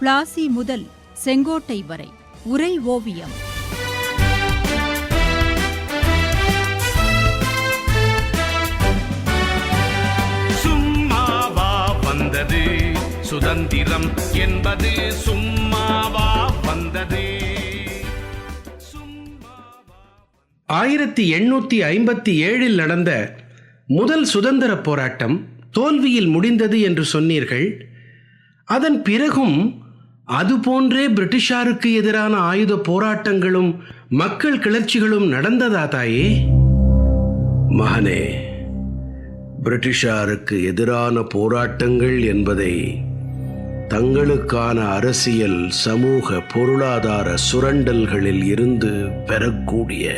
பிளாசி முதல் செங்கோட்டை வரை உரை ஓவியம். சும்மாவா வந்தது சுதந்திரம் என்பது, சும்மாவா வந்தது. 1857 நடந்த முதல் சுதந்திர போராட்டம் தோல்வியில் முடிந்தது என்று சொன்னீர்கள். அதன் பிறகும் அதுபோன்றே பிரிட்டிஷாருக்கு எதிரான ஆயுத போராட்டங்களும் மக்கள் கிளர்ச்சிகளும் நடந்ததா தாயே? மகனே, பிரிட்டிஷாருக்கு எதிரான போராட்டங்கள் என்பதை தங்களுக்கான அரசியல், சமூக, பொருளாதார சுரண்டல்களில் இருந்து பெறக்கூடிய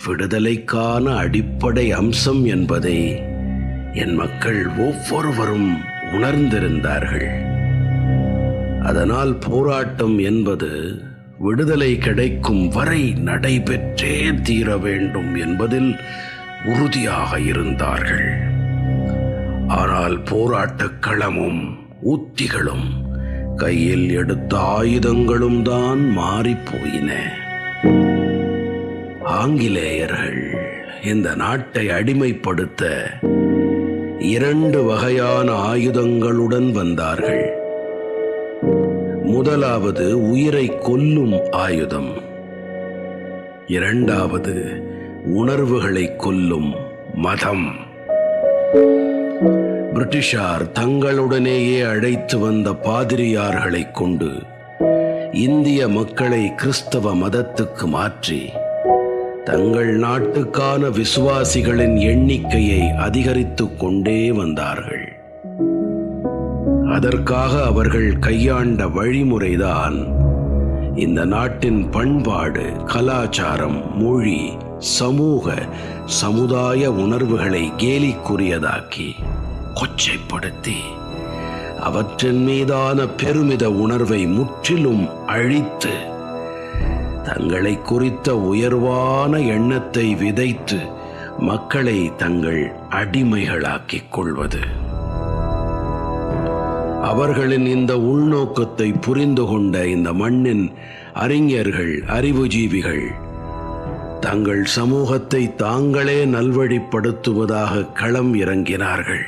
விடுதலைக்கான அடிப்படை அம்சம் என்பதை என் மக்கள் ஒவ்வொருவரும் உணர்ந்திருந்தார்கள். அதனால் போராட்டம் என்பது விடுதலை கிடைக்கும் வரை நடைபெற்றே தீர வேண்டும் என்பதில் உறுதியாக இருந்தார்கள். ஆனால் போராட்டக் களமும் உத்திகளும் கையில் எடுத்த ஆயுதங்களும் தான் மாறிப்போயின. ஆங்கிலேயர்கள் இந்த நாட்டை அடிமைப்படுத்த 2 வகையான ஆயுதங்களுடன் வந்தார்கள். முதலாவது உயிரை கொல்லும் ஆயுதம், இரண்டாவது உணர்வுகளை கொல்லும் மதம். பிரிட்டிஷார் தங்களுடனேயே அழைத்து வந்த பாதிரியார்களை கொண்டு இந்திய மக்களை கிறிஸ்தவ மதத்துக்கு மாற்றி தங்கள் நாட்டுக்கான விசுவாசிகளின் எண்ணிக்கையை அதிகரித்துக் கொண்டே வந்தார்கள். அதற்காக அவர்கள் கையாண்ட வழிமுறைதான் இந்த நாட்டின் பண்பாடு, கலாச்சாரம், மொழி, சமூக, சமுதாய உணர்வுகளை கேலிக்குரியதாக்கி கொச்சைப்படுத்தி அவற்றின் மீதான பெருமித உணர்வை முற்றிலும் அழித்து தங்களை குறித்த உயர்வான எண்ணத்தை விதைத்து மக்களை தங்கள் அடிமைகளாக்கிக் கொள்வது. அவர்களின் இந்த உள்நோக்கத்தை புரிந்து கொண்ட இந்த மண்ணின் அறிஞர்கள், அறிவுஜீவிகள் தங்கள் சமூகத்தை தாங்களே நல்வழிப்படுத்துவதாக களம் இறங்கினார்கள்.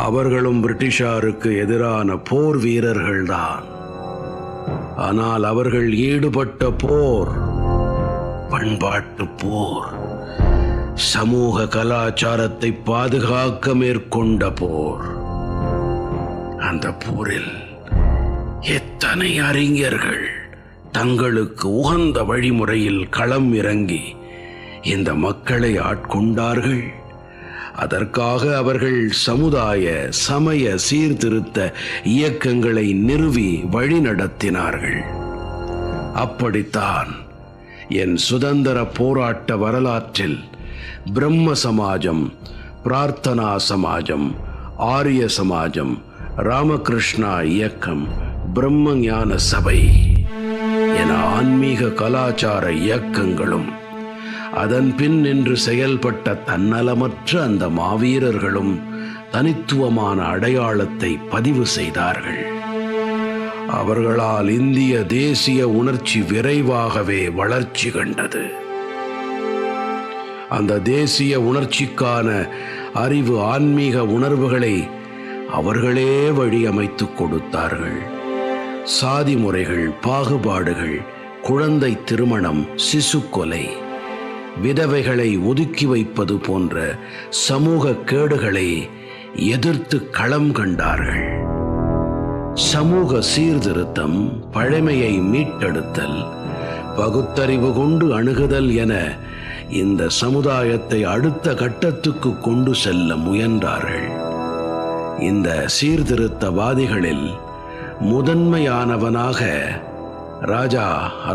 அவர்களும் பிரிட்டிஷாருக்கு எதிரான போர் வீரர்கள்தான். ஆனால் அவர்கள் ஈடுபட்ட போர் பண்பாட்டு போர், சமூக கலாச்சாரத்தை பாதுகாக்க மேற்கொண்ட போர். அந்த போரில் எத்தனை அறிஞர்கள் தங்களுக்கு உகந்த வழிமுறையில் களம் இறங்கி இந்த மக்களை ஆட்கொண்டார்கள். அதற்காக அவர்கள் சமுதாய, சமய சீர்திருத்த இயக்கங்களை நிறுவி வழிநடத்தினார்கள். அப்படித்தான் என் சுதந்திர போராட்ட வரலாற்றில் பிரம்ம சமாஜம், பிரார்த்தனா சமாஜம், ஆரிய சமாஜம், ராமகிருஷ்ணா இயக்கம், பிரம்ம ஞான சபை என ஆன்மீக கலாச்சார இயக்கங்களும் அதன் பின் நின்று செயல்பட்ட தன்னலமற்ற அந்த மாவீரர்களும் தனித்துவமான அடையாளத்தை பதிவு செய்தார்கள். அவர்களால் இந்திய தேசிய உணர்ச்சி விரைவாகவே வளர்ச்சி கண்டது. அந்த தேசிய உணர்ச்சிக்கான அறிவு, ஆன்மீக உணர்வுகளை அவர்களே வழியமைத்துக் கொடுத்தார்கள். சாதி முறைகள், பாகுபாடுகள், குழந்தை திருமணம், சிசு கொலை, விதவைகளை ஒதுக்கி வைப்பது போன்ற சமூக கேடுகளை எதிர்த்து களம் கண்டார்கள். சமூக சீர்திருத்தம், பழமையை மீட்டெடுத்தல், பகுத்தறிவு கொண்டு அணுகுதல் என இந்த சமுதாயத்தை அடுத்த கட்டத்துக்கு கொண்டு செல்ல முயன்றார்கள். இந்த சீர்திருத்தவாதிகளில் முதன்மையானவனாக ராஜா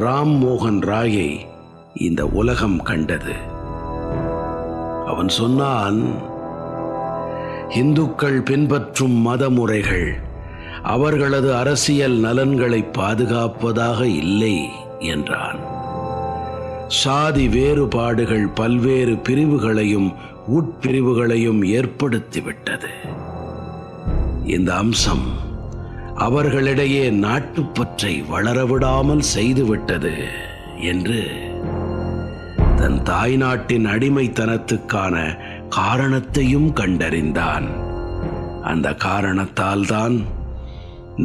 ராம் மோகன் ராயை இந்த உலகம் கண்டது. அவன் சொன்னான், இந்துக்கள் பின்பற்றும் மத முறைகள் அவர்களது அரசியல் நலன்களை பாதுகாப்பதாக இல்லை என்றான். சாதி வேறுபாடுகள் பல்வேறு பிரிவுகளையும் உட்பிரிவுகளையும் ஏற்படுத்திவிட்டது. இந்த அம்சம் அவர்களிடையே நாட்டுப்பற்றை வளரவிடாமல் செய்துவிட்டது என்று தன் தாய்நாட்டின் அடிமைத்தனத்துக்கான காரணத்தையும் கண்டறிந்தான். அந்த காரணத்தால் தான்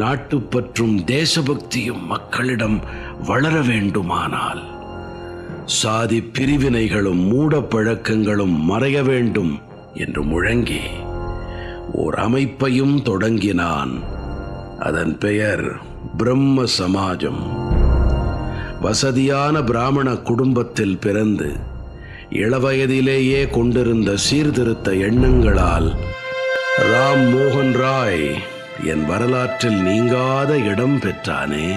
நாட்டுப்பற்றும் தேசபக்தியும் மக்களிடம் வளர வேண்டுமானால் சாதி பிரிவினைகளும் மூடப்பழக்கங்களும் மறைய வேண்டும் என்று முழங்கி ஓர் அமைப்பையும் தொடங்கினான். அதன் பெயர் பிரம்ம சமாஜம். வசதியான பிராமண குடும்பத்தில் பிறந்து இளவயதிலேயே கொண்டிருந்த சீர்திருத்த எண்ணங்களால் ராம் மோகன் ராய் என் வரலாற்றில் நீங்காத இடம் பெற்றானே.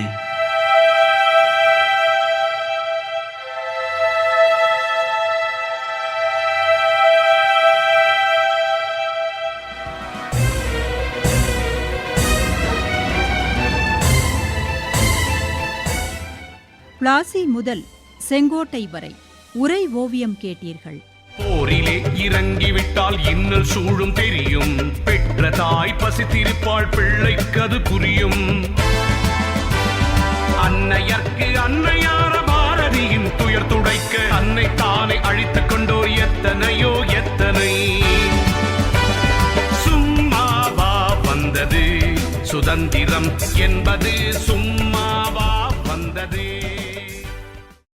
பிளாசி முதல் செங்கோட்டை வரை உரை ஓவியம் கேட்டீர்கள். போரிலே இறங்கிவிட்டால் இன்னல் சூழும் தெரியும். பெற்ற தாய் பசித்திருப்பாள், பிள்ளைக்கது புரியும். அன்னையர்க்கு அன்னையார பாரதியின் துயர் துடைக்க அன்னை தானே அழித்துக் கொண்டோர் எத்தனையோ எத்தனை. சும்மாவா வந்தது சுதந்திரம் என்பது, சும்மாவா வந்தது.